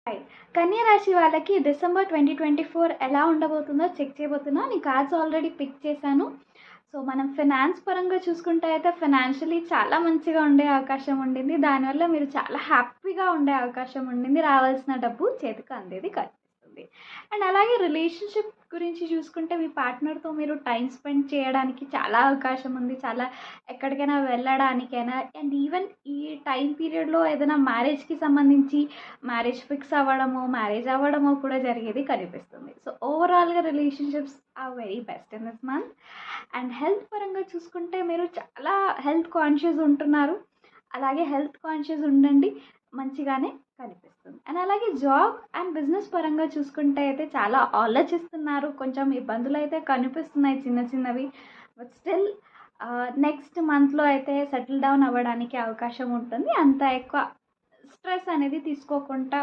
Hi. కన్యా రాశి వాళ్ళకి December 2024 ఎలా ఉండబోతుందో చెక్ చేయబోతున్నా. నేను కార్డ్స్ ఆల్రెడీ పిక్ చేశాను. సో మనం ఫినాన్స్ పరంగా చూసుకుంటే అయితే ఫినాన్షియలీ చాలా మంచిగా ఉండే అవకాశం ఉండింది. దానివల్ల మీరు చాలా హ్యాపీగా ఉండే అవకాశం ఉండింది. రావాల్సిన డబ్బు చేతికి అందేది కనిపిస్తుంది. అండ్ అలాగే రిలేషన్షిప్ గురించి చూసుకుంటే మీ పార్ట్నర్తో మీరు టైం స్పెండ్ చేయడానికి చాలా అవకాశం ఉంది. చాలా ఎక్కడికైనా వెళ్ళడానికైనా అండ్ ఈవెన్ ఈ టైం పీరియడ్లో ఏదైనా మ్యారేజ్కి సంబంధించి మ్యారేజ్ ఫిక్స్ అవ్వడమో మ్యారేజ్ అవ్వడమో కూడా జరిగేది కనిపిస్తుంది. సో ఓవరాల్గా relationships are very best in this month. And health పరంగా చూసుకుంటే మీరు చాలా హెల్త్ కాన్షియస్ ఉంటున్నారు. అలాగే హెల్త్ కాన్షియస్ ఉండండి, మంచిగానే కనిపిస్తుంది. అండ్ అలాగే జాబ్ అండ్ బిజినెస్ పరంగా చూసుకుంటే అయితే చాలా ఆలోచిస్తున్నారు. కొంచెం ఇబ్బందులు అయితే కనిపిస్తున్నాయి చిన్న చిన్నవి. బట్ స్టిల్ నెక్స్ట్ మంత్లో అయితే సెటిల్ డౌన్ అవ్వడానికి అవకాశం ఉంటుంది. అంత ఎక్కువ స్ట్రెస్ అనేది తీసుకోకుండా